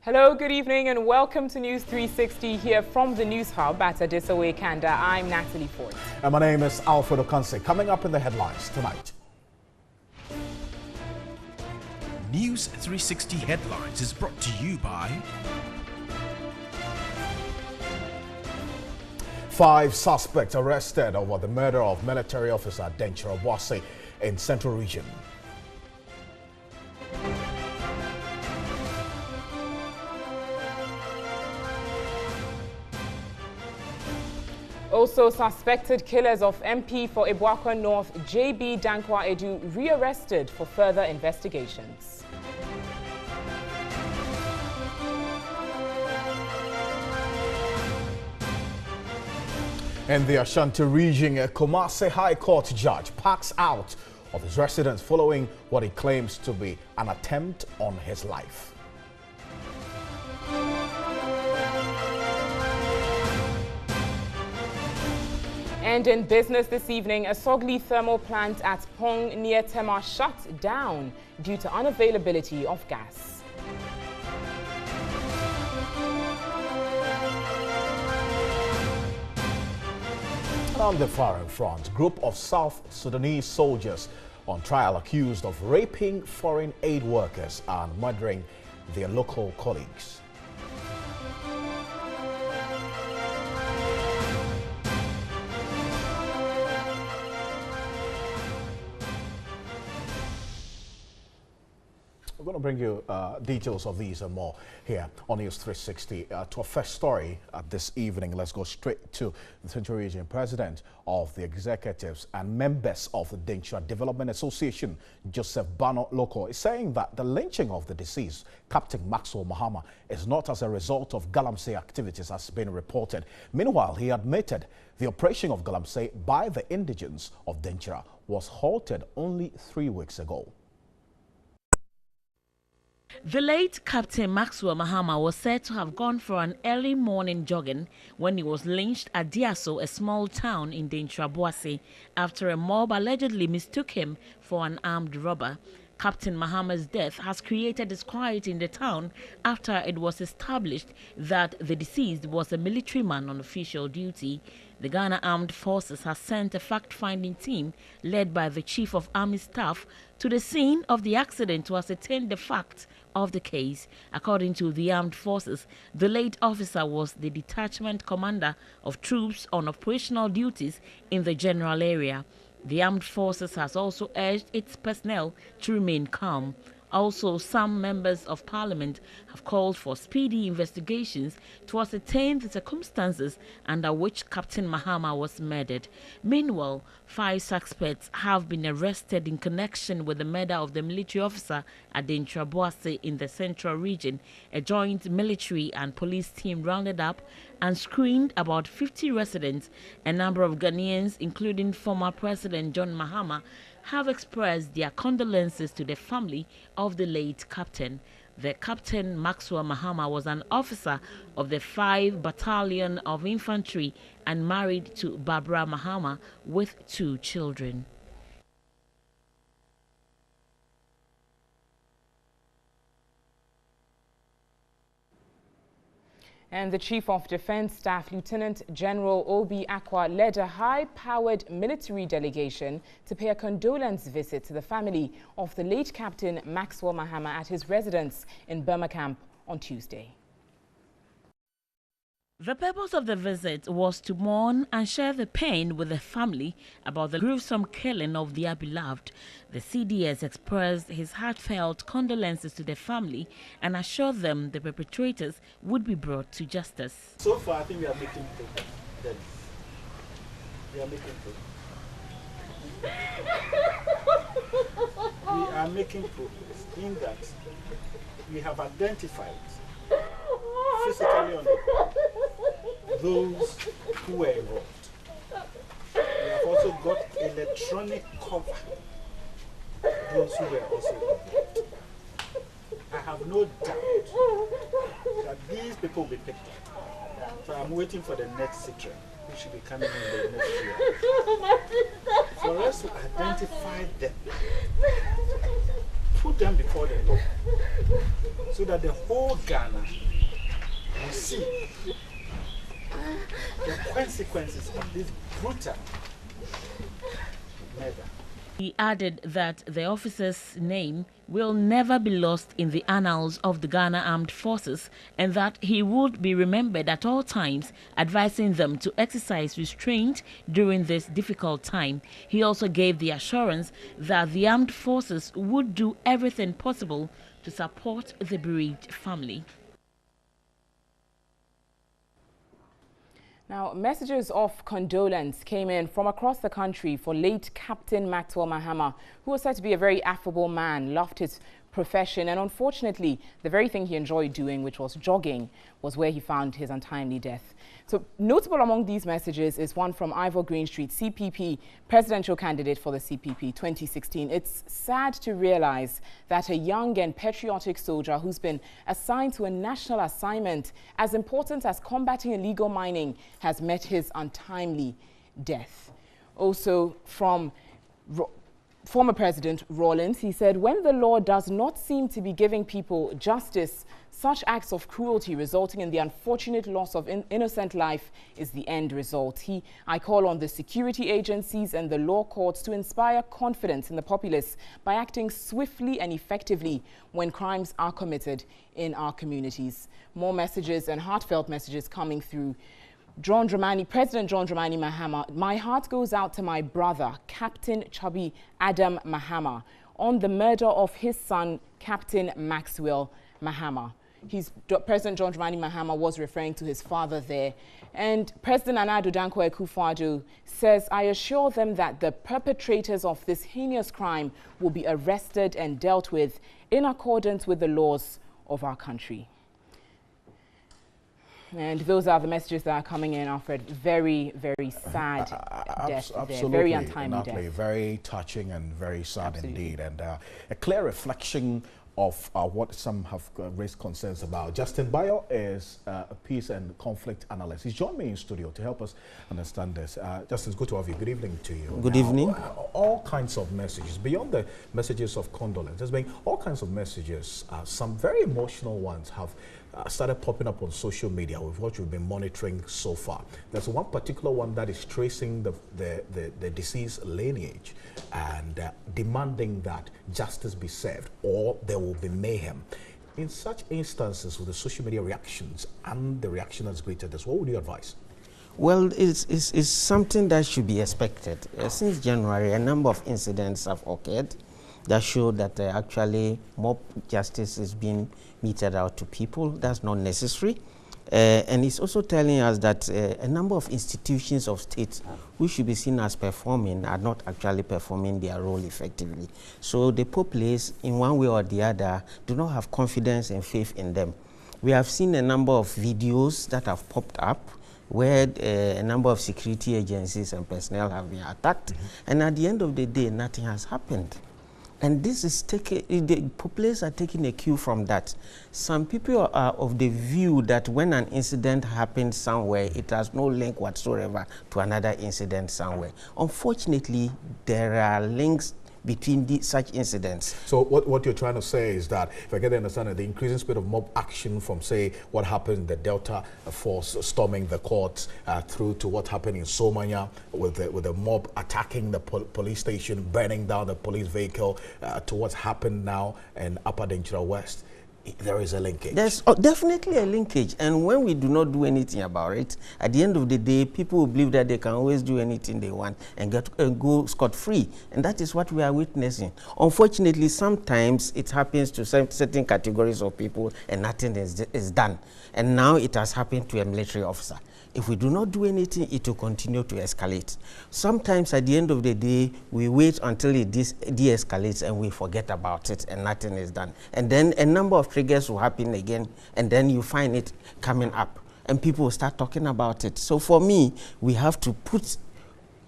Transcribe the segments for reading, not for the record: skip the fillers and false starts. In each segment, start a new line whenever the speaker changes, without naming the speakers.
Hello, good evening, and welcome to News 360 here from the News Hub at Adisawe, Kanda. I'm Natalie Ford.
And my name is Alfred Okanse. Coming up in the headlines tonight.
News 360 Headlines is brought to you by
5 suspects arrested over the murder of military officer Denchira Boase in Central Region.
Also, suspected killers of MP for Ibuakwa North, JB Dankwa Edu, rearrested for further investigations.
In the Ashanti region, a Kumasi High Court judge packs out of his residence following what he claims to be an attempt on his life.
And in business this evening, a Sogli thermal plant at Pong near Tema shut down due to unavailability of gas.
On the foreign front, group of South Sudanese soldiers on trial accused of raping foreign aid workers and murdering their local colleagues. We're going to bring you details of these and more here on News 360. To our first story this evening, let's go straight to the Central Region. President of the Executives and members of the Denchira Development Association, Joseph Bano Loko, is saying that the lynching of the deceased Captain Maxwell Mahama is not as a result of Galamsey activities as been reported. Meanwhile, he admitted the operation of Galamsey by the indigents of Denchira was halted only 3 weeks ago.
The late Captain Maxwell Mahama was said to have gone for an early morning jogging when he was lynched at Diaso, a small town in Denchira Boase, after a mob allegedly mistook him for an armed robber. Captain Mahama's death has created disquiet in the town after it was established that the deceased was a military man on official duty. The Ghana Armed Forces has sent a fact-finding team led by the Chief of Army Staff to the scene of the accident to ascertain the facts of the case. According to the Armed Forces, the late officer was the detachment commander of troops on operational duties in the general area. The Armed Forces has also urged its personnel to remain calm. Also, some members of parliament have called for speedy investigations to ascertain the circumstances under which Captain Mahama was murdered. Meanwhile, 5 suspects have been arrested in connection with the murder of the military officer at Denchira Boase in the Central Region. A joint military and police team rounded up and screened about 50 residents. A number of Ghanaians, including former President John Mahama, have expressed their condolences to the family of the late captain. The Captain Maxwell Mahama was an officer of the 5th Battalion of Infantry and married to Barbara Mahama with 2 children.
And the Chief of Defense Staff, Lieutenant General Obi Akwa, led a high-powered military delegation to pay a condolence visit to the family of the late Captain Maxwell Mahama at his residence in Burma Camp on Tuesday.
The purpose of the visit was to mourn and share the pain with the family about the gruesome killing of their beloved. The CDS expressed his heartfelt condolences to the family and assured them the perpetrators would be brought to justice.
So far, I think we are making progress. We are making progress. We are making progress in that we have identified physically on the ground those who were involved. We have also got electronic cover those who were also involved. I have no doubt that these people will be picked up. So I'm waiting for the next citron, which should be coming in the next year. For us to identify them, put them before the law, so so that the whole Ghana will see the consequences of this brutal murder.
He added that the officer's name will never be lost in the annals of the Ghana Armed Forces and that he would be remembered at all times, advising them to exercise restraint during this difficult time. He also gave the assurance that the armed forces would do everything possible to support the bereaved family.
Now, messages of condolence came in from across the country for late Captain Maxwell Mahama, who was said to be a very affable man, loved his profession, and unfortunately, the very thing he enjoyed doing, which was jogging, was where he found his untimely death. So, notable among these messages is one from Ivor Greenstreet, CPP, presidential candidate for the CPP 2016. It's sad to realize that a young and patriotic soldier who's been assigned to a national assignment as important as combating illegal mining has met his untimely death. Also from former President Rawlings, he said, when the law does not seem to be giving people justice, such acts of cruelty resulting in the unfortunate loss of innocent life is the end result. I call on the security agencies and the law courts to inspire confidence in the populace by acting swiftly and effectively when crimes are committed in our communities. More messages and heartfelt messages coming through. President John Dramani Mahama, my heart goes out to my brother, Captain Chubby Adam Mahama, on the murder of his son, Captain Maxwell Mahama. President John Dramani Mahama was referring to his father there. And President Nana Addo Dankwa Akufo-Addo says, I assure them that the perpetrators of this heinous crime will be arrested and dealt with in accordance with the laws of our country. And those are the messages that are coming in, Alfred. Very, very sad death there. Very untimely death.
Very touching and very sad indeed. And a clear reflection of what some have raised concerns about. Justin Bayo is a peace and conflict analyst. He's joined me in studio to help us understand this. Justin, it's good to have you. Good evening to you.
Good evening.
All kinds of messages, beyond the messages of condolence, there's been all kinds of messages. Some very emotional ones have started popping up on social media with what we've been monitoring so far. There's one particular one that is tracing the deceased lineage and demanding that justice be served or there will be mayhem. In such instances, with the social media reactions and the reaction that's greeted this, what would you advise?
Well, it's something that should be expected. Since January, a number of incidents have occurred that show that actually more justice is being meted out to people. That's not necessary. And it's also telling us that a number of institutions of state who should be seen as performing are not actually performing their role effectively. So the populace, in one way or the other, do not have confidence and faith in them. We have seen a number of videos that have popped up where a number of security agencies and personnel have been attacked. And at the end of the day, nothing has happened. And this is the populace are taking a cue from that. Some people are of the view that when an incident happens somewhere, it has no link whatsoever to another incident somewhere. Unfortunately, there are links between such incidents.
So what you're trying to say is that, if I get the understanding, the increasing speed of mob action from, say, what happened in the Delta Force storming the courts through to what happened in Somanya with the mob attacking the police station, burning down the police vehicle, to what's happened now in Upper Denchira West. There is a linkage. There's
definitely a linkage. And when we do not do anything about it, at the end of the day, people will believe that they can always do anything they want and go scot-free. And that is what we are witnessing. Unfortunately, sometimes it happens to certain categories of people and nothing is done. And now it has happened to a military officer. If we do not do anything, it will continue to escalate. Sometimes at the end of the day, we wait until it de-escalates and we forget about it and nothing is done. And then a number of triggers will happen again, and then you find it coming up and people will start talking about it. So for me, we have to put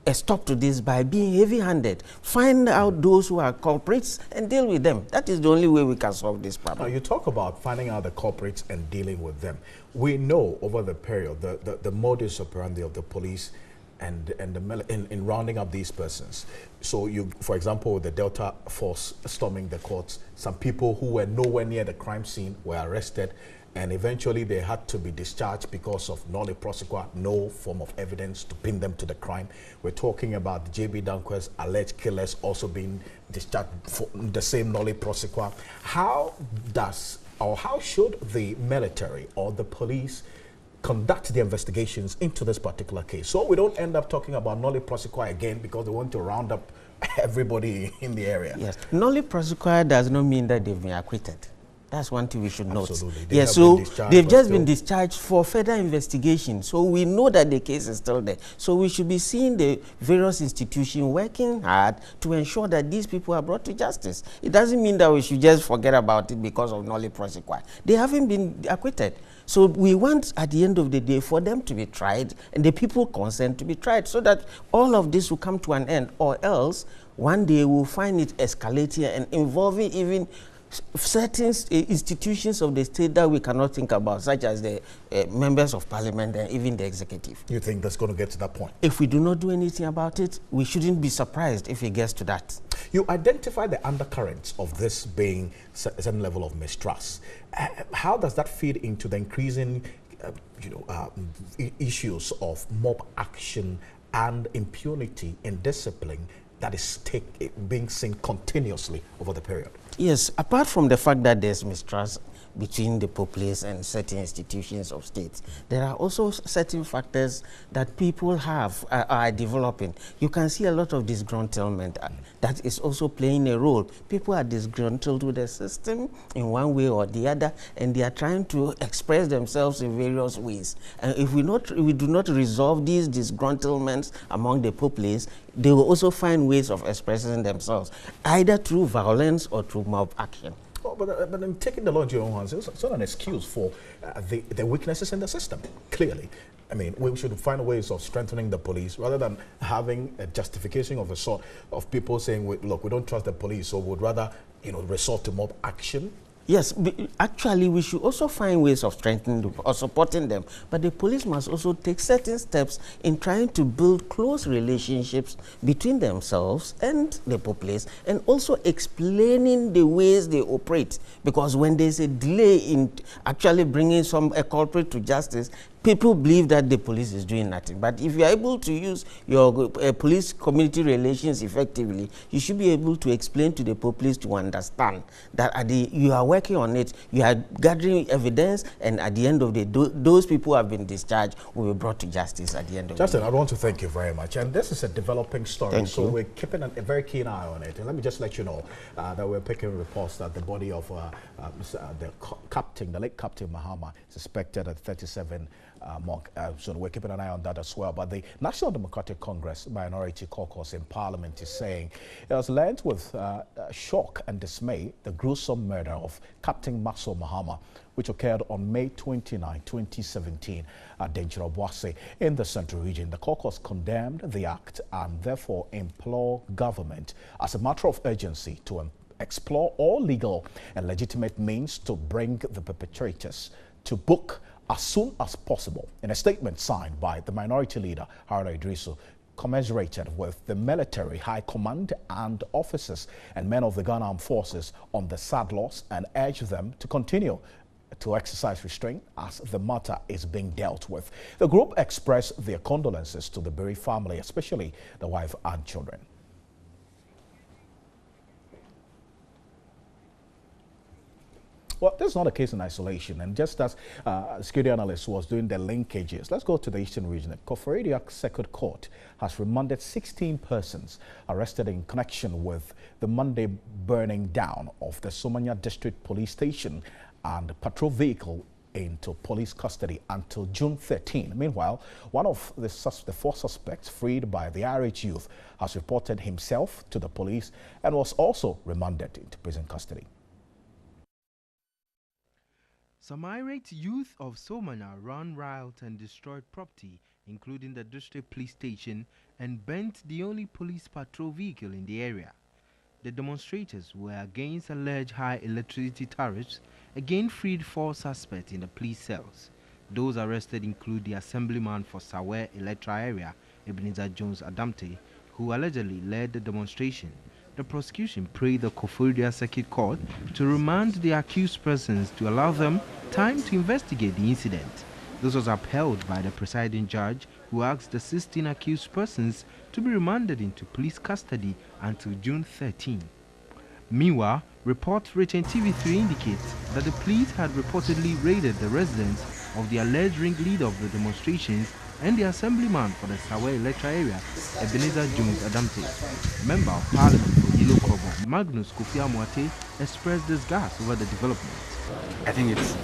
a stop to this by being heavy-handed. Find out those who are culprits and deal with them. That is the only way we can solve this problem.
Now, you talk about finding out the culprits and dealing with them. We know over the period, the modus operandi of the police in rounding up these persons. So you, for example, the Delta Force storming the courts, some people who were nowhere near the crime scene were arrested, and eventually they had to be discharged because of nolle prosequi, no form of evidence to pin them to the crime. We're talking about the JB Danquer's alleged killers also being discharged for the same nolle prosequi. How should the military or the police conduct the investigations into this particular case, so we don't end up talking about nolle prosequi again because they want to round up everybody in the area?
Yes, nolle prosequi does not mean that they've been acquitted. That's one thing we should note.
Absolutely.
Yes, so they've just been discharged for further investigation. So we know that the case is still there. So we should be seeing the various institutions working hard to ensure that these people are brought to justice. It doesn't mean that we should just forget about it because of nolle prosequi. They haven't been acquitted. So we want, at the end of the day, for them to be tried and the people concerned to be tried so that all of this will come to an end, or else one day we'll find it escalating and involving even certain institutions of the state that we cannot think about, such as the members of parliament and even the executive.
You think that's going to get to that point?
If we do not do anything about it, we shouldn't be surprised if it gets to that.
You identify the undercurrents of this being a certain level of mistrust. How does that feed into the increasing issues of mob action and impunity and discipline that is being seen continuously over the period?
Yes, apart from the fact that there's mistrust between the populace and certain institutions of states, there are also certain factors that people are developing. You can see a lot of disgruntlement that is also playing a role. People are disgruntled with the system in one way or the other, and they are trying to express themselves in various ways. And if we do not resolve these disgruntlements among the populace, they will also find ways of expressing themselves, either through violence or through mob action.
Oh, but I'm taking the law into your own hands. It's not an excuse for the weaknesses in the system, clearly. I mean, we should find ways of strengthening the police rather than having a justification of a sort of people saying, look, we don't trust the police, so we'd rather, resort to mob action.
Yes, actually, we should also find ways of strengthening them or supporting them. But the police must also take certain steps in trying to build close relationships between themselves and the populace, and also explaining the ways they operate. Because when there's a delay in actually bringing a culprit to justice, people believe that the police is doing nothing. But if you are able to use your police community relations effectively, you should be able to explain to the populace to understand that you are working on it, you are gathering evidence, and at the end of the day, those people who have been discharged will be brought to justice at the end of the day.
Justin, I want to thank you very much. And this is a developing story, so we're keeping a very keen eye on it. And let me just let you know that we're picking reports that the body of the late Captain Mahama is suspected at 37 mark. So we're keeping an eye on that as well. But the National Democratic Congress Minority Caucus in Parliament is saying it has learned with shock and dismay the gruesome murder of Captain Maxwell Mahama, which occurred on May 29, 2017 at Denchira-Boase in the Central Region. The caucus condemned the act and therefore implore government as a matter of urgency to explore all legal and legitimate means to bring the perpetrators to book as soon as possible. In a statement signed by the minority leader, Haruna Idrisu, commiserated with the military high command and officers and men of the Ghana Armed Forces on the sad loss and urged them to continue to exercise restraint as the matter is being dealt with. The group expressed their condolences to the bereaved family, especially the wife and children. Well, this is not a case in isolation, and just as security analyst was doing the linkages, let's go to the Eastern Region. The Koforidua Circuit Court has remanded 16 persons arrested in connection with the Monday burning down of the Somanya District Police Station and patrol vehicle into police custody until June 13. Meanwhile, one of the 4 suspects freed by the RH youth has reported himself to the police and was also remanded into prison custody.
Some irate youth of Somanya ran riot and destroyed property, including the district police station, and burnt the only police patrol vehicle in the area. The demonstrators were against alleged high electricity tariffs, again freed 4 suspects in the police cells. Those arrested include the assemblyman for Sawe Electra area Ebenezer Jones Adamte, who allegedly led the demonstration. The prosecution prayed the Koforidua Circuit Court to remand the accused persons to allow them time to investigate the incident. This was upheld by the presiding judge, who asked the 16 accused persons to be remanded into police custody until June 13. Meanwhile, reports reaching TV3 indicate that the police had reportedly raided the residence of the alleged ringleader of the demonstrations and the assemblyman for the Sawe electoral area, Ebenezer Jones Adamte. Member of Parliament for Yilo Krobo, Magnus Kofi Amoate, expressed disgust over the development.
I think it's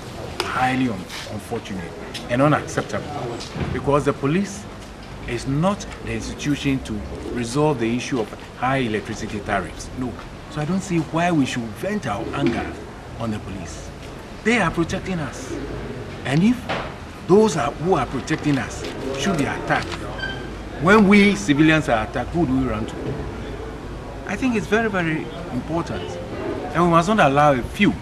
highly unfortunate and unacceptable because the police is not the institution to resolve the issue of high electricity tariffs. No. So I don't see why we should vent our anger on the police. They are protecting us. And if those who are protecting us should be attacked, when we civilians are attacked, who do we run to? I think it's very, very important. And we must not allow a few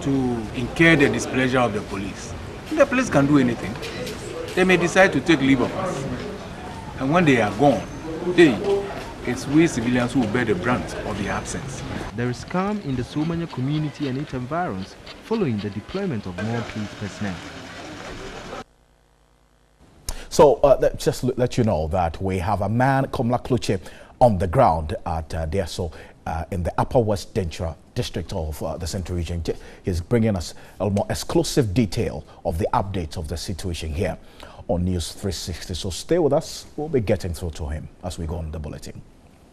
to incur the displeasure of the police. The police can do anything. They may decide to take leave of us. And when they are gone, it's we civilians who bear the brunt of the absence.
There is calm in the Somanya community and its environs following the deployment of more police personnel.
So just let you know that we have a man, Komla Kluche, on the ground at Diaso in the Upper West Dentra district of the Central Region. He's bringing us a more exclusive detail of the updates of the situation here on News 360. So stay with us. We'll be getting through to him as we go on the bulletin.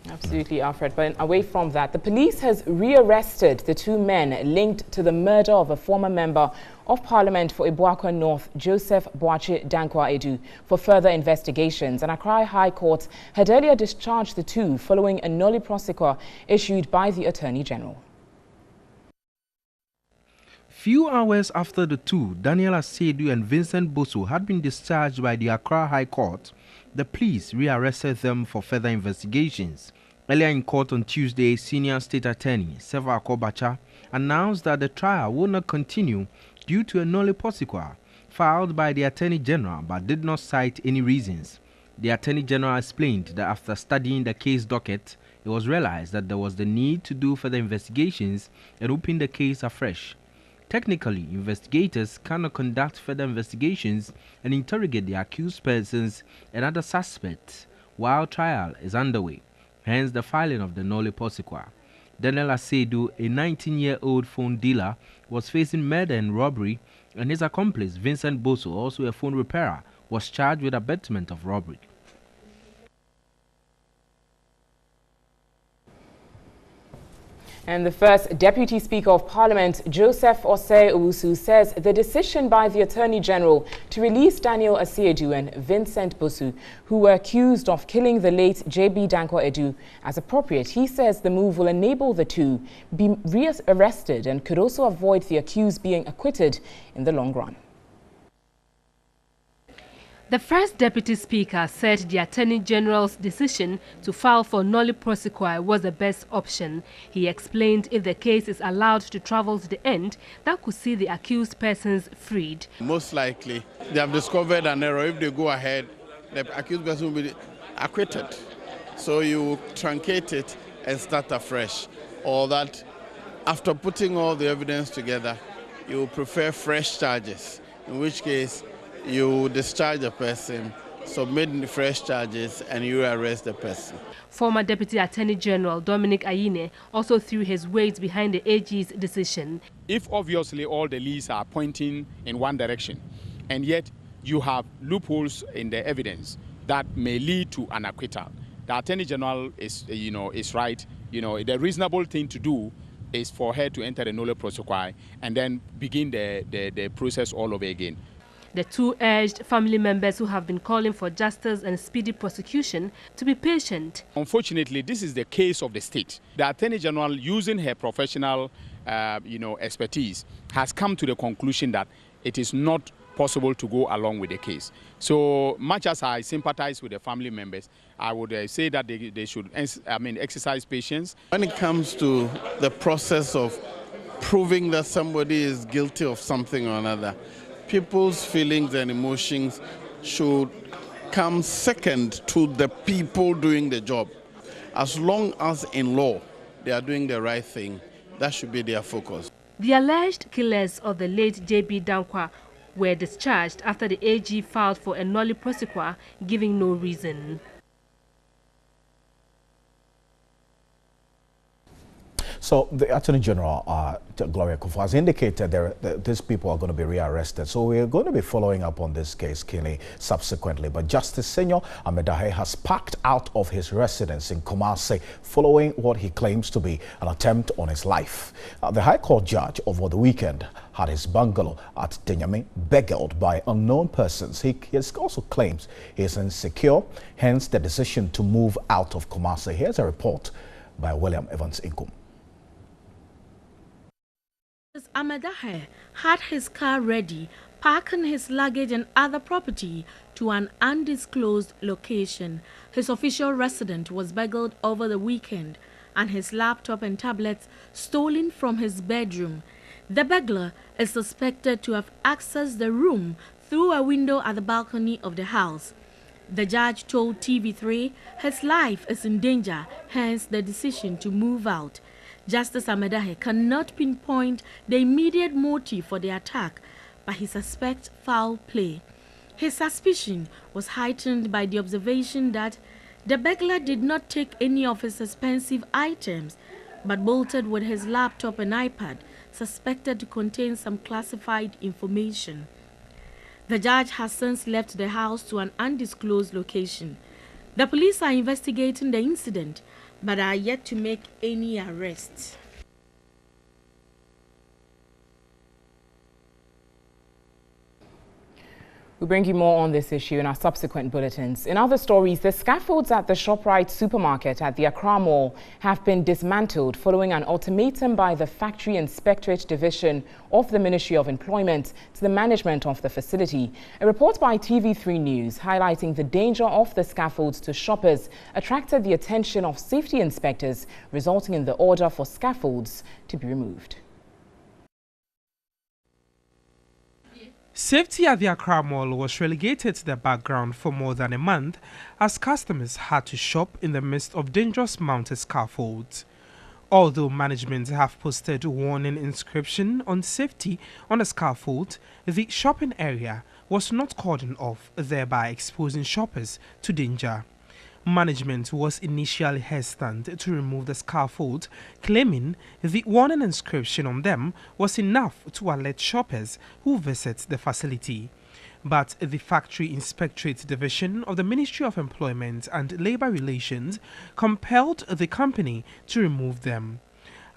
Absolutely, Alfred. But away from that, the police has rearrested the two men linked to the murder of a former member of Parliament for Ibuakwa North, Joseph Boache Dankwa Edu, for further investigations. And Accra High Court had earlier discharged the two following a nolle prosequi issued by the Attorney General.
Few hours after the two, Daniel Asedu and Vincent Boso, had been discharged by the Accra High Court, the police rearrested them for further investigations. Earlier in court on Tuesday, Senior State Attorney Seva Akobacha announced that the trial will not continue due to a nolle prosequi filed by the Attorney General but did not cite any reasons. The Attorney General explained that after studying the case docket, it was realized that there was the need to do further investigations and open the case afresh. Technically, investigators cannot conduct further investigations and interrogate the accused persons and other suspects while trial is underway, hence the filing of the nolle prosequi. Daniel Asedu, a 19-year-old phone dealer, was facing murder and robbery, and his accomplice, Vincent Boso, also a phone repairer, was charged with abetment of robbery.
And the first Deputy Speaker of Parliament, Joseph Osei Owusu, says the decision by the Attorney General to release Daniel Asiedu and Vincent Bosu, who were accused of killing the late J.B. Dankwa Edu, as appropriate. He says the move will enable the two be rearrested and could also avoid the accused being acquitted in the long run.
The first Deputy Speaker said the Attorney General's decision to file for nolle prosequi was the best option. He explained if the case is allowed to travel to the end, that could see the accused persons freed.
Most likely, they have discovered an error. If they go ahead, the accused person will be acquitted. So you truncate it and start afresh. Or that after putting all the evidence together, you prefer fresh charges, in which case you discharge the person, submit the fresh charges, and you arrest the person.
Former Deputy Attorney General Dominic Ayine also threw his weight behind the AG's decision.
If obviously all the leads are pointing in one direction, and yet you have loopholes in the evidence that may lead to an acquittal, the Attorney General is right. The reasonable thing to do is for her to enter the nolle prosequi and then begin the process all over again.
The two urged family members who have been calling for justice and speedy prosecution to be patient.
Unfortunately, this is the case of the state. The Attorney General, using her professional expertise, has come to the conclusion that it is not possible to go along with the case. So much as I sympathize with the family members, I would say that they should exercise patience.
When it comes to the process of proving that somebody is guilty of something or another, people's feelings and emotions should comes second to the people doing the job. As long as in law they are doing the right thing, that should be their focus.
The alleged killers of the late J.B. Dankwa were discharged after the AG filed for a nolle prosequi, giving no reason.
So the Attorney General, Gloria Kufu, has indicated that these people are going to be rearrested. So we're going to be following up on this case, Kenny, subsequently. But Justice Senior Amedahe has packed out of his residence in Kumasi following what he claims to be an attempt on his life. The High Court judge over the weekend had his bungalow at Denyami beguiled by unknown persons. He also claims he is insecure, hence the decision to move out of Kumasi. Here's a report by William Evans Inkum.
Amedahe had his car ready, parking his luggage and other property to an undisclosed location. His official residence was beguiled over the weekend and his laptop and tablets stolen from his bedroom. The burglar is suspected to have accessed the room through a window at the balcony of the house. The judge told TV3 his life is in danger, hence the decision to move out. Justice Amedahe cannot pinpoint the immediate motive for the attack, but he suspects foul play. His suspicion was heightened by the observation that the burglar did not take any of his expensive items, but bolted with his laptop and iPad, suspected to contain some classified information. The judge has since left the house to an undisclosed location. The police are investigating the incident, but are yet to make any arrests.
We'll bring you more on this issue in our subsequent bulletins. In other stories, the scaffolds at the ShopRite supermarket at the Accra Mall have been dismantled following an ultimatum by the Factory Inspectorate Division of the Ministry of Employment to the management of the facility. A report by TV3 News highlighting the danger of the scaffolds to shoppers attracted the attention of safety inspectors, resulting in the order for scaffolds to be removed.
Safety at the Accra Mall was relegated to the background for more than a month as customers had to shop in the midst of dangerous mounted scaffolds. Although management have posted warning inscription on safety on the scaffold, the shopping area was not cordoned off, thereby exposing shoppers to danger. Management was initially hesitant to remove the scaffold, claiming the warning inscription on them was enough to alert shoppers who visit the facility. But the Factory Inspectorate Division of the Ministry of Employment and Labour Relations compelled the company to remove them.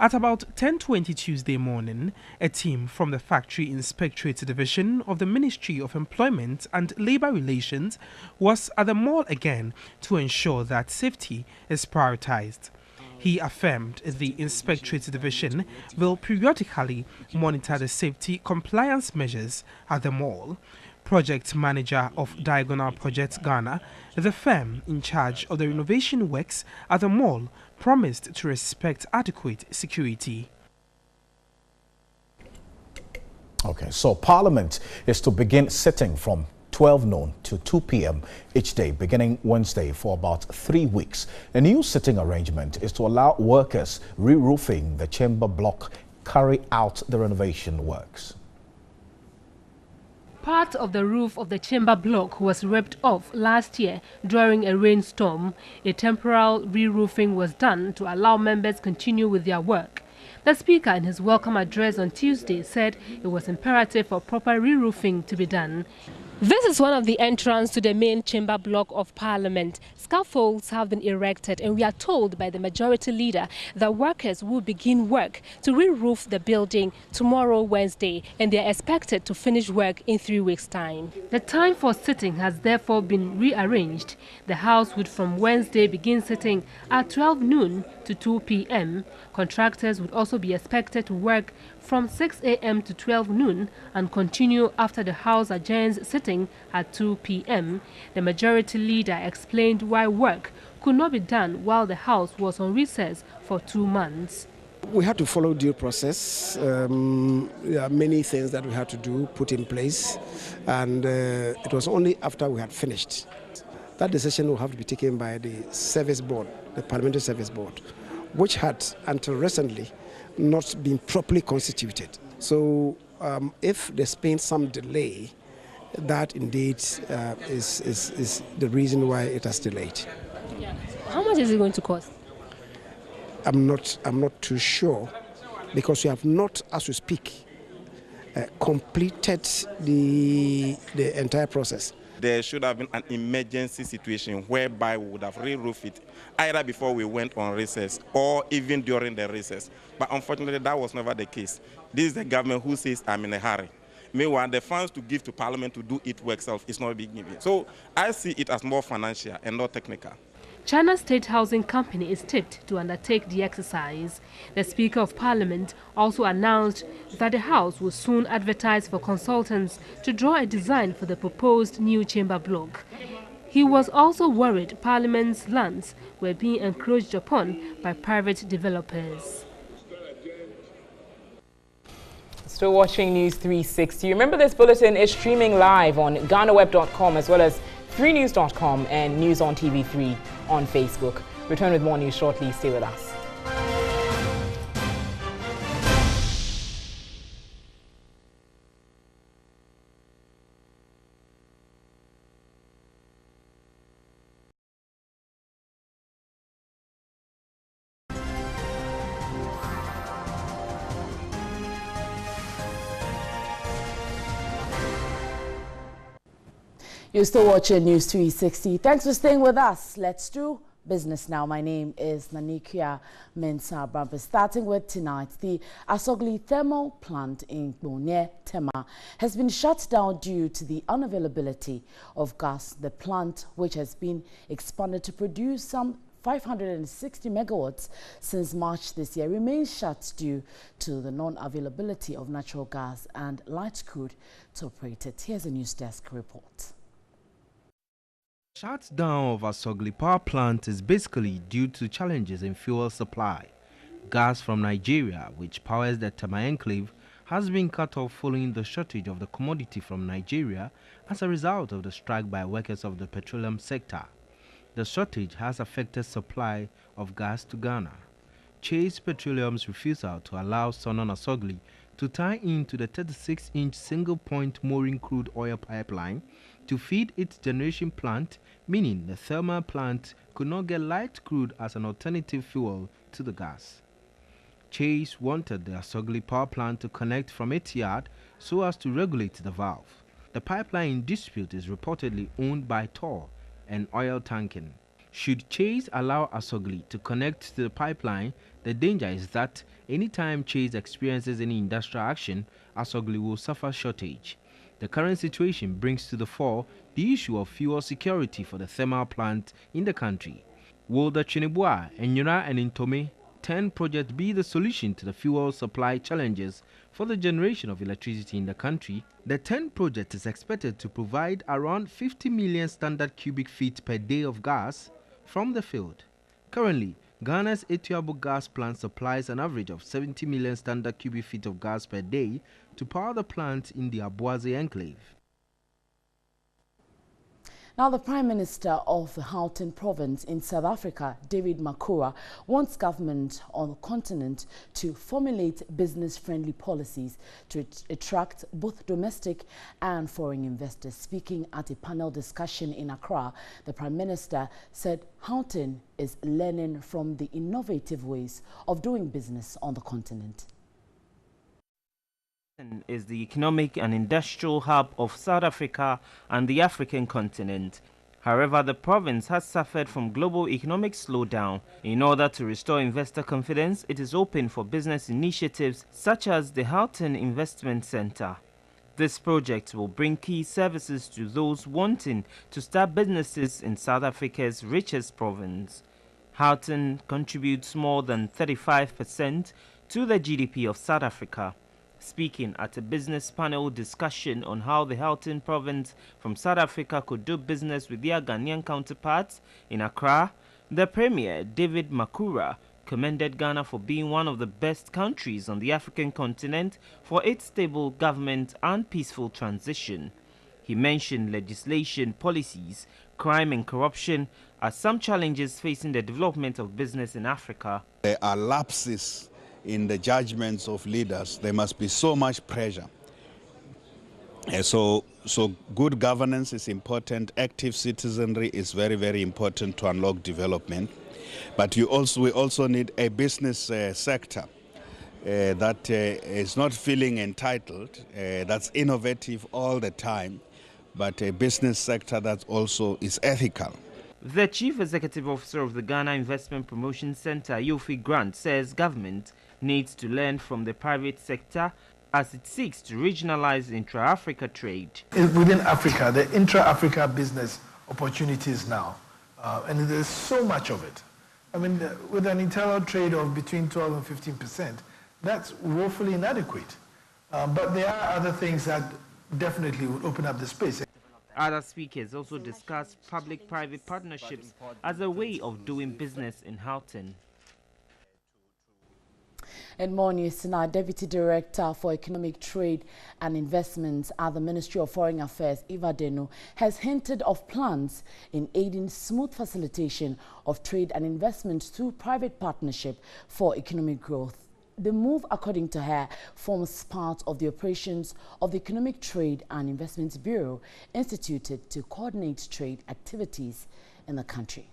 At about 10:20 Tuesday morning, a team from the Factory Inspectorate Division of the Ministry of Employment and Labour Relations was at the mall again to ensure that safety is prioritized. He affirmed the Inspectorate Division will periodically monitor the safety compliance measures at the mall. Project manager of Diagonal Project Ghana, the firm in charge of the renovation works at the mall, promised to respect adequate security.
Okay, so Parliament is to begin sitting from 12 noon to 2 p.m. each day, beginning Wednesday for about 3 weeks. A new sitting arrangement is to allow workers re-roofing the chamber block carry out the renovation works.
Part of the roof of the chamber block was ripped off last year during a rainstorm. A temporary re-roofing was done to allow members continue with their work. The Speaker in his welcome address on Tuesday said it was imperative for proper re-roofing to be done. This is one of the entrance to the main chamber block of Parliament. Scaffolds have been erected and we are told by the majority leader that workers will begin work to re-roof the building tomorrow, Wednesday, and they are expected to finish work in 3 weeks' time. The time for sitting has therefore been rearranged. The House would from Wednesday begin sitting at 12 noon to 2 p.m. Contractors would also be expected to work from 6 a.m. to 12 noon and continue after the House adjourns sitting at 2 p.m. The majority leader explained why work could not be done while the House was on recess for 2 months.
We had to follow due process. There are many things that we had to do, put in place, and it was only after we had finished that decision will have to be taken by the service board, the parliamentary service board, which had until recently not been properly constituted. So if there's been some delay, that indeed is the reason why it has delayed.
Yeah. How much is it going to cost?
I'm not too sure, because we have not, as we speak, completed the entire process.
There should have been an emergency situation whereby we would have re-roofed it either before we went on recess or even during the recess. But unfortunately, that was never the case. This is the government who says, I'm in a hurry. Meanwhile, the funds to give to Parliament to do it work itself is not being given. So I see it as more financial and not technical.
China State Housing Company is tipped to undertake the exercise. The Speaker of Parliament also announced that the House will soon advertise for consultants to draw a design for the proposed new chamber block. He was also worried Parliament's lands were being encroached upon by private developers.
Still watching News 360. Remember, this bulletin is streaming live on GhanaWeb.com as well as 3news.com and News on TV3 on Facebook. Return with more news shortly. Stay with us.
You're still watching News 360. Thanks for staying with us. Let's do business now. My name is Nanikia Mensah Bramper. Starting with tonight, the Asogli thermal plant in Bonye, Tema, has been shut down due to the unavailability of gas. The plant, which has been expanded to produce some 560 megawatts since March this year, remains shut due to the non-availability of natural gas and light crude to operate it. Here's a news desk report.
Shutdown of Asogli power plant is basically due to challenges in fuel supply. Gas from Nigeria, which powers the Tema enclave, has been cut off following the shortage of the commodity from Nigeria as a result of the strike by workers of the petroleum sector. The shortage has affected supply of gas to Ghana. Chase Petroleum's refusal to allow Sonon Asogli to tie into the 36-inch single-point mooring crude oil pipeline to feed its generation plant, meaning the thermal plant could not get light crude as an alternative fuel to the gas. Chase wanted the Asogli power plant to connect from its yard so as to regulate the valve. The pipeline in dispute is reportedly owned by Tor and Oil Tanking. Should Chase allow Asogli to connect to the pipeline, the danger is that anytime Chase experiences any industrial action, Asogli will suffer shortage. The current situation brings to the fore the issue of fuel security for the thermal plant in the country. Will the Chinibua, Enyura and Intome 10 project be the solution to the fuel supply challenges for the generation of electricity in the country? The 10 project is expected to provide around 50 million standard cubic feet per day of gas from the field. Currently, Ghana's Etuabo gas plant supplies an average of 70 million standard cubic feet of gas per day to power the plant in the Abuaze enclave.
Now, the Prime Minister of the Gauteng province in South Africa, David Makhura, wants government on the continent to formulate business-friendly policies to attract both domestic and foreign investors. Speaking at a panel discussion in Accra, the Prime Minister said Gauteng is learning from the innovative ways of doing business on the continent.
Is the economic and industrial hub of South Africa and the African continent. However, the province has suffered from global economic slowdown. In order to restore investor confidence, it is open for business initiatives such as the Gauteng Investment Center. This project will bring key services to those wanting to start businesses in South Africa's richest province. Gauteng contributes more than 35% to the GDP of South Africa. Speaking at a business panel discussion on how the Gauteng province from South Africa could do business with their Ghanaian counterparts in Accra, the Premier, David Makhura, commended Ghana for being one of the best countries on the African continent for its stable government and peaceful transition. He mentioned legislation, policies, crime and corruption are some challenges facing the development of business in Africa.
There are lapses in the judgments of leaders. There must be so much pressure. So good governance is important. Active citizenry is very, very important to unlock development. But we also need a business sector that is not feeling entitled, that's innovative all the time, but a business sector that also is ethical.
The Chief Executive Officer of the Ghana Investment Promotion Center, Yofi Grant, says government needs to learn from the private sector as it seeks to regionalize intra-Africa trade.
Within Africa, the intra-Africa business opportunities now, and there's so much of it. I mean, with an internal trade of between 12 and 15%, that's woefully inadequate. But there are other things that definitely would open up the space.
Other speakers also discussed public-private partnerships as a way of doing business in Houghton.
In more news tonight, Deputy Director for Economic Trade and Investments at the Ministry of Foreign Affairs, Eva Denu, has hinted of plans in aiding smooth facilitation of trade and investment through private partnership for economic growth. The move, according to her, forms part of the operations of the Economic Trade and Investments Bureau, instituted to coordinate trade activities in the country.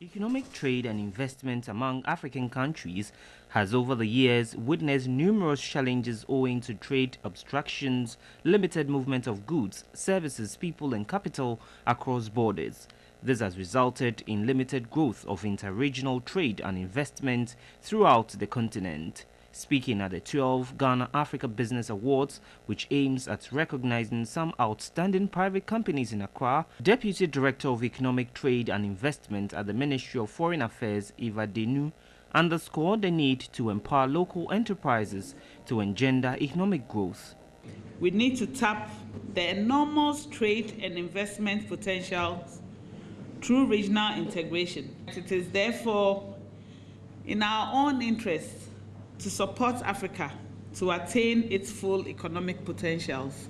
Economic trade and investment among African countries has over the years witnessed numerous challenges owing to trade obstructions, limited movement of goods, services, people and capital across borders. This has resulted in limited growth of inter-regional trade and investment throughout the continent. Speaking at the 12th Ghana Africa Business Awards, which aims at recognizing some outstanding private companies in Accra, Deputy Director of Economic Trade and Investment at the Ministry of Foreign Affairs, Eva Denu, underscored the need to empower local enterprises to engender economic growth.
We need to tap the enormous trade and investment potentials through regional integration. It is therefore in our own interest to support Africa to attain its full economic potentials.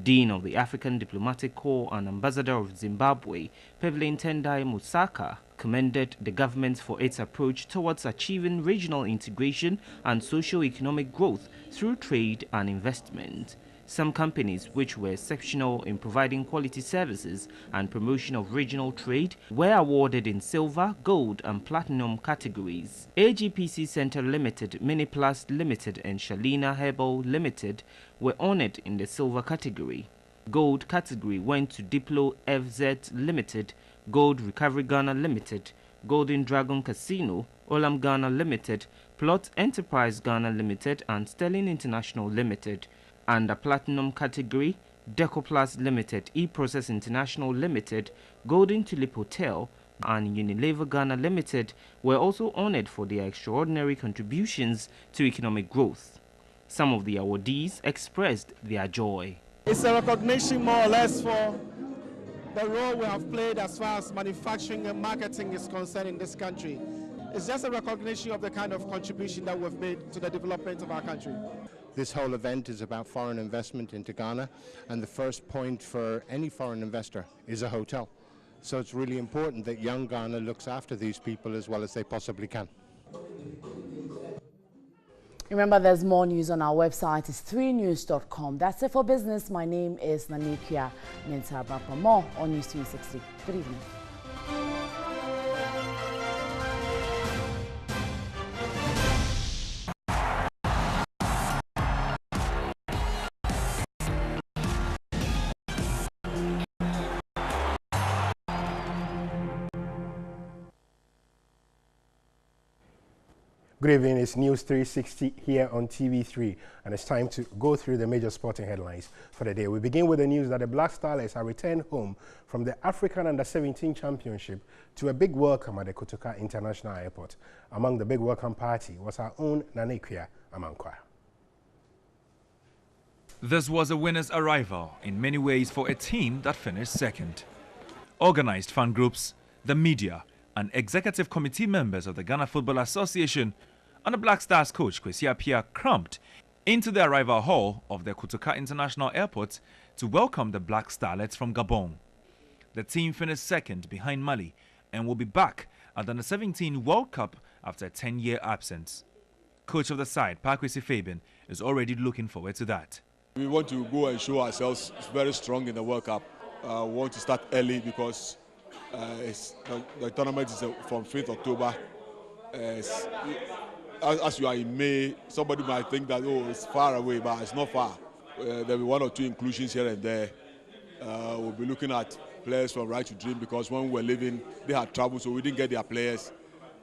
Dean of the African Diplomatic Corps and Ambassador of Zimbabwe, Pevlin Tendai Musaka, commended the government for its approach towards achieving regional integration and socio-economic growth through trade and investment. Some companies which were exceptional in providing quality services and promotion of regional trade were awarded in silver, gold and platinum categories. AGPC Center Limited, Miniplus Limited and Shalina Herbal Limited were honored in the silver category. Gold category went to Diplo FZ Limited, Gold Recovery Ghana Limited, Golden Dragon Casino, Olam Ghana Limited, Plot Enterprise Ghana Limited and Sterling International Limited. And the platinum category, Decoplus Limited, E-Process International Limited, Golden Tulip Hotel and Unilever Ghana Limited were also honored for their extraordinary contributions to economic growth. Some of the awardees expressed their joy.
It's a recognition more or less for the role we have played as far as manufacturing and marketing is concerned in this country. It's just a recognition of the kind of contribution that we've made to the development of our country.
This whole event is about foreign investment into Ghana, and the first point for any foreign investor is a hotel. So it's really important that young Ghana looks after these people as well as they possibly can.
Remember, there's more news on our website. It's 3news.com. That's it for business. My name is Nanikia Mensabra. For more on News 360. Good evening.
Good evening, it's News 360 here on TV3, and it's time to go through the major sporting headlines for the day. We begin with the news that the Black Stars have returned home from the African Under-17 Championship to a big welcome at the Kotoka International Airport. Among the big welcome party was our own Nanekia Amankwa.
This was a winner's arrival in many ways for a team that finished second. Organized fan groups, the media, and executive committee members of the Ghana Football Association and the Black Stars coach Kwesi Appiah cramped into the arrival hall of the Kotoka International Airport to welcome the Black Starlets from Gabon. The team finished second behind Mali and will be back at the Under-17 World Cup after a 10-year absence. Coach of the side, Pakwesi Fabian, is already looking forward to that.
We want to go and show ourselves very strong in the World Cup. We want to start early because the tournament is from 5th October. As you are in May, somebody might think that, oh, it's far away, but it's not far. There will be 1 or 2 inclusions here and there. We'll be looking at players from Right to Dream because when we were leaving, they had trouble, so we didn't get their players.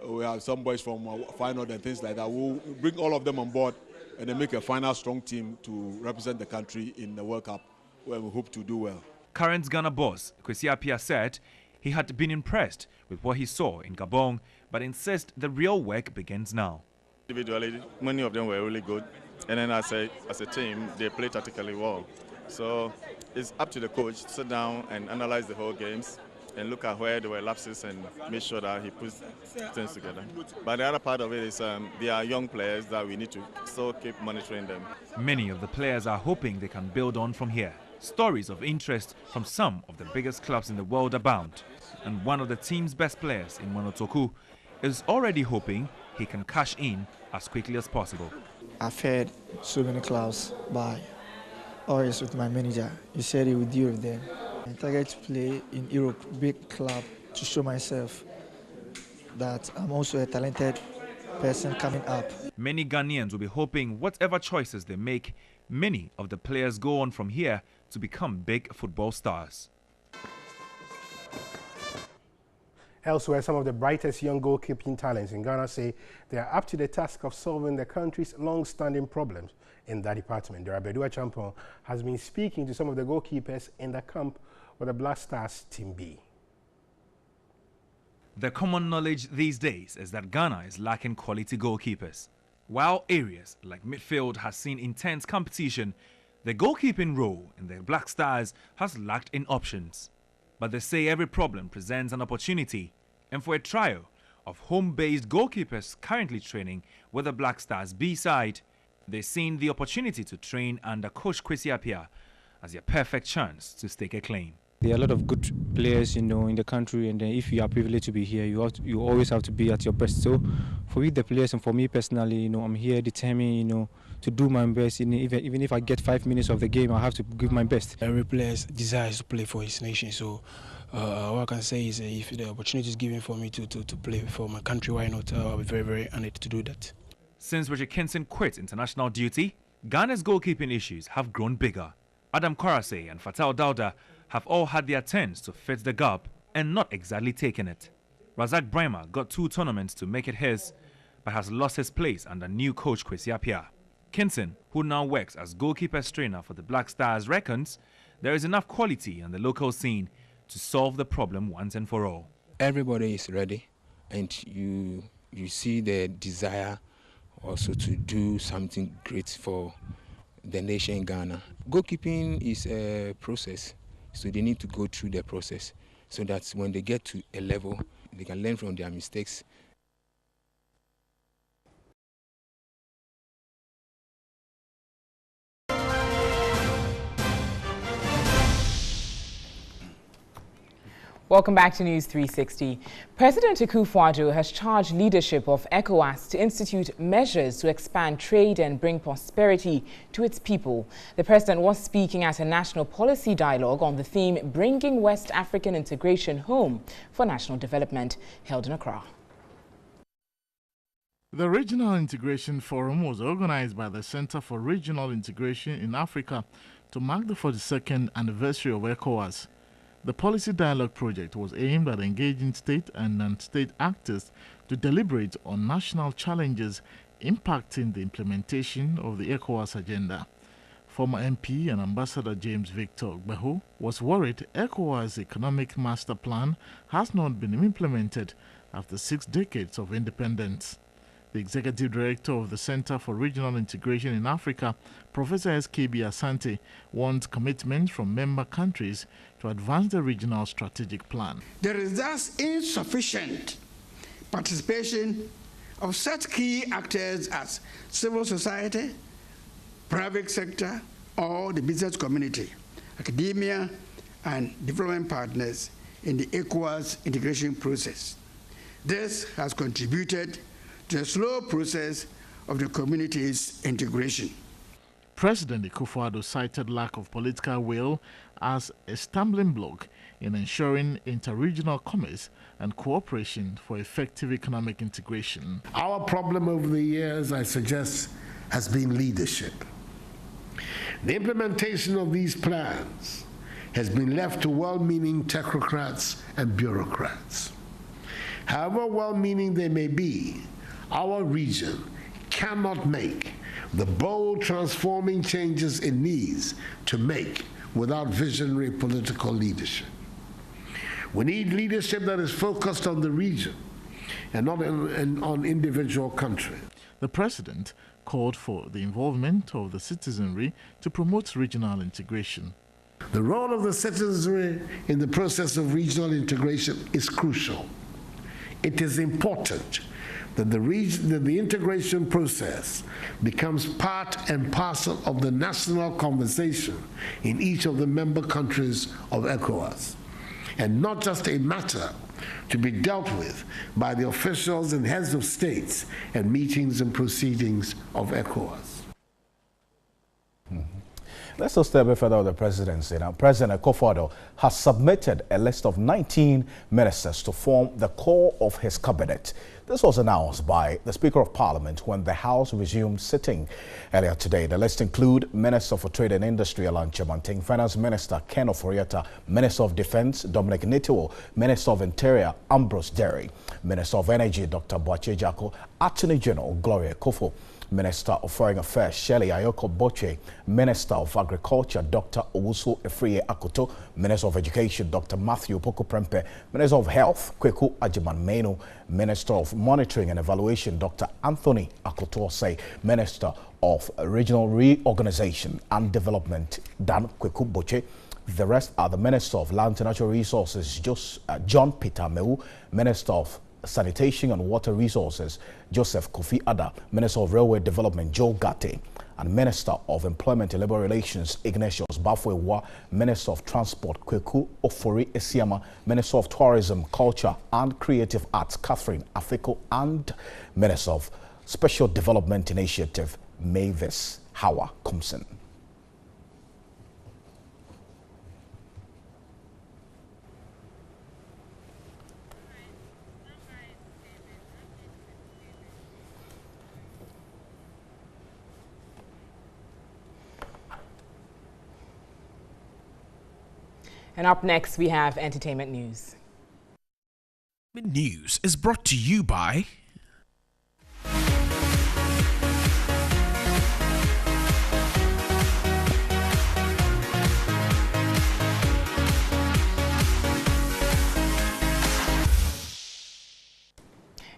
We have some boys from Final and things like that. We'll bring all of them on board and then make a final strong team to represent the country in the World Cup, where we hope to do well.
Current Ghana boss Kwesi Appiah said he had been impressed with what he saw in Gabon, but insists the real work begins now.
Individually, many of them were really good, and then as a team, they played tactically well. So it's up to the coach to sit down and analyze the whole games and look at where there were lapses and make sure that he puts things together. But the other part of it is they are young players that we need to still keep monitoring them.
Many of the players are hoping they can build on from here. Stories of interest from some of the biggest clubs in the world abound. And one of the team's best players in Monotoku is already hoping he can cash in as quickly as possible.
I've heard so many clubs, but always with my manager. He said he would deal with them. I target to play in Europe, big club, to show myself that I'm also a talented person coming up.
Many Ghanaians will be hoping whatever choices they make, many of the players go on from here to become big football stars.
Elsewhere, some of the brightest young goalkeeping talents in Ghana say they are up to the task of solving the country's long-standing problems in that department. Dorabedua Champon has been speaking to some of the goalkeepers in the camp with the Black Stars Team B.
The common knowledge these days is that Ghana is lacking quality goalkeepers. While areas like midfield has seen intense competition, the goalkeeping role in the Black Stars has lacked in options. But they say every problem presents an opportunity, and for a trio of home-based goalkeepers currently training with the Black Stars B side, they've seen the opportunity to train under Coach Kwesi Appiah as their perfect chance to stake a claim.
There are a lot of good players, in the country, and if you are privileged to be here, you always have to be at your best. So, for the players and for me personally, I'm here determined, to do my best. Even if I get 5 minutes of the game, I have to give my best.
Every player desires to play for his nation. So, what I can say is, if the opportunity is given for me to play for my country, why not? I'll be very, very honored to do that.
Since Richard Kinson quit international duty, Ghana's goalkeeping issues have grown bigger. Adam Kwarase and Fatal Dauda have all had their turns to fit the gap and not exactly taken it. Razak Brahma got 2 tournaments to make it his, but has lost his place under new coach Kwesi Appiah. Kinson, who now works as goalkeeper trainer for the Black Stars, reckons there is enough quality on the local scene to solve the problem once and for all.
Everybody is ready, and you see the desire also to do something great for the nation Ghana. Goalkeeping is a process, so they need to go through the process so that when they get to a level, they can learn from their mistakes.
Welcome back to News 360. President Akufo-Addo has charged leadership of ECOWAS to institute measures to expand trade and bring prosperity to its people. The president was speaking at a national policy dialogue on the theme Bringing West African Integration Home for National Development, held in Accra.
The Regional Integration Forum was organized by the Center for Regional Integration in Africa to mark the 42nd anniversary of ECOWAS. The policy dialogue project was aimed at engaging state and non-state actors to deliberate on national challenges impacting the implementation of the ECOWAS agenda. Former MP and Ambassador James Victor Ogbeho was worried ECOWAS' economic master plan has not been implemented after 6 decades of independence. The executive director of the Center for Regional Integration in Africa, Professor SKB Asante, wants commitments from member countries to advance the regional strategic plan.
There is thus insufficient participation of such key actors as civil society, private sector, or the business community. academia, and development partners in the ECOWAS integration process. This has contributed to the slow process of the community's integration.
President Akufo-Addo cited lack of political will as a stumbling block in ensuring interregional commerce and cooperation for effective economic integration.
Our problem over the years, I suggest, has been leadership. The implementation of these plans has been left to well-meaning technocrats and bureaucrats. However well-meaning they may be, our region cannot make the bold transforming changes it needs to make without visionary political leadership. We need leadership that is focused on the region and not on individual countries.
The president called for the involvement of the citizenry to promote regional integration.
The role of the citizenry in the process of regional integration is crucial. It is important that the integration process becomes part and parcel of the national conversation in each of the member countries of ECOWAS, and not just a matter to be dealt with by the officials and heads of states and meetings and proceedings of ECOWAS.
Let's just stay a bit further with the presidency. Now, President Akufo-Addo has submitted a list of 19 ministers to form the core of his cabinet. This was announced by the Speaker of Parliament when the House resumed sitting earlier today. The list includes Minister for Trade and Industry, Alan Chemanting, Finance Minister, Ken Oforiatta, Minister of Defense, Dominic Nitiwo, Minister of Interior, Ambrose Derry, Minister of Energy, Dr. Boache Jacko, Attorney General, Gloria Kofo, Minister of Foreign Affairs, Shelley Ayoko Boche, Minister of Agriculture, Dr. Owusu Efriye Akoto, Minister of Education, Dr. Matthew Poko Prempe, Minister of Health, Kweku Ajiman Menu, Minister of Monitoring and Evaluation, Dr. Anthony Akoto Osei, Minister of Regional Reorganization and Development, Dan Kweku Boche. The rest are the Minister of Land and Natural Resources, John Peter Meu, Minister of Sanitation and Water Resources, Joseph Kofi Ada, Minister of Railway Development, Joe Gate, and Minister of Employment and Labour Relations, Ignatius Bafwewa, Minister of Transport, Kweku Ofori Esiama, Minister of Tourism, Culture and Creative Arts, Catherine Afiko, and Minister of Special Development Initiative, Mavis Hawa Kumsen.
And up next, we have entertainment news.
News is brought to you by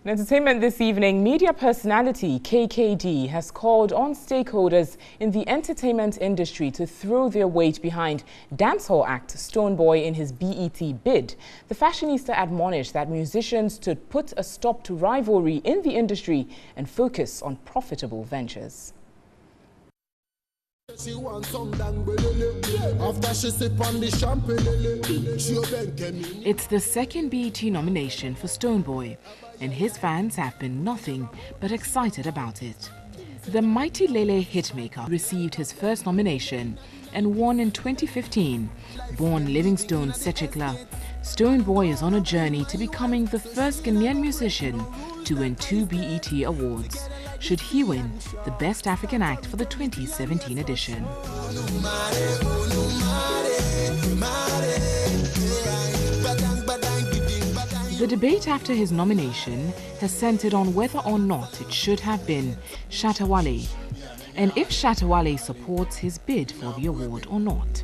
In entertainment this evening, media personality KKD has called on stakeholders in the entertainment industry to throw their weight behind dancehall act Stonebwoy in his BET bid. The fashionista admonished that musicians should put a stop to rivalry in the industry and focus on profitable ventures. It's the second BET nomination for Stonebwoy, and his fans have been nothing but excited about it. The Mighty Lele hitmaker received his first nomination and won in 2015. Born Livingstone Sechekla, Stonebwoy is on a journey to becoming the first Ghanaian musician to win 2 BET awards, should he win the Best African Act for the 2017 edition. The debate after his nomination has centered on whether or not it should have been Shatta Wale, and if Shatta Wale supports his bid for the award or not.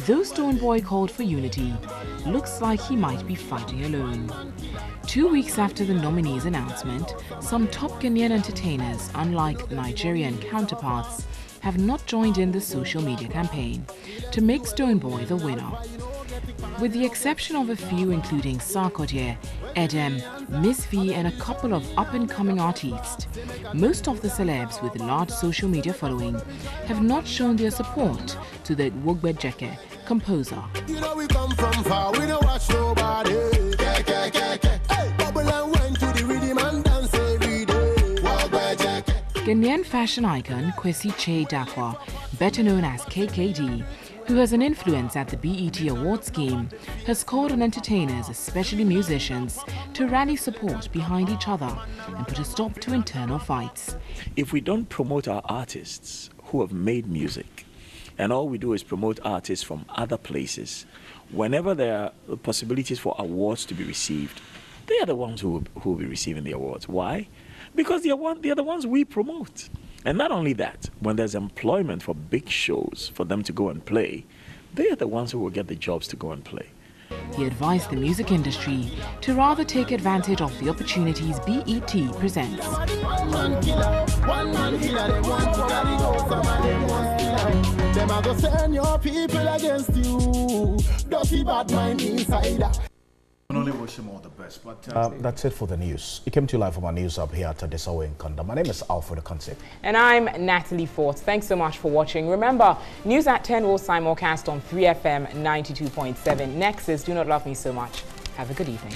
Though Stonebwoy called for unity, looks like he might be fighting alone. 2 weeks after the nominee's announcement, some top Ghanaian entertainers, unlike Nigerian counterparts, have not joined in the social media campaign to make Stonebwoy the winner. With the exception of a few including Sarkodie, Edem, Miss V and a couple of up-and-coming artists, most of the celebs with large social media following have not shown their support to the Wogbejeke composer.
You know we come from far, we don't watch nobody. Hey, bubble and wine to the rhythm and dance every day.
Ghanaian fashion icon Kwesi Che Dakwa, better known as KKD, who has an influence at the BET Awards game, has called on entertainers, especially musicians, to rally support behind each other and put a stop to internal fights.
If we don't promote our artists who have made music, and all we do is promote artists from other places, whenever there are possibilities for awards to be received, they are the ones who will be receiving the awards. Why? Because they are the ones we promote. And not only that, when there's employment for big shows for them to go and play, they are the ones who will get the jobs to go and play.
He advised the music industry to rather take advantage of the opportunities BET presents.
I only wish him all the best. But that's it for the news. It came to you live from our news hub here at Adesawe in Kanda. My name is Alfred Concept.
And I'm Natalie Fort. Thanks so much for watching. Remember, News at 10 will simulcast on 3FM 92.7. Next is Do Not Love Me So Much. Have a good evening.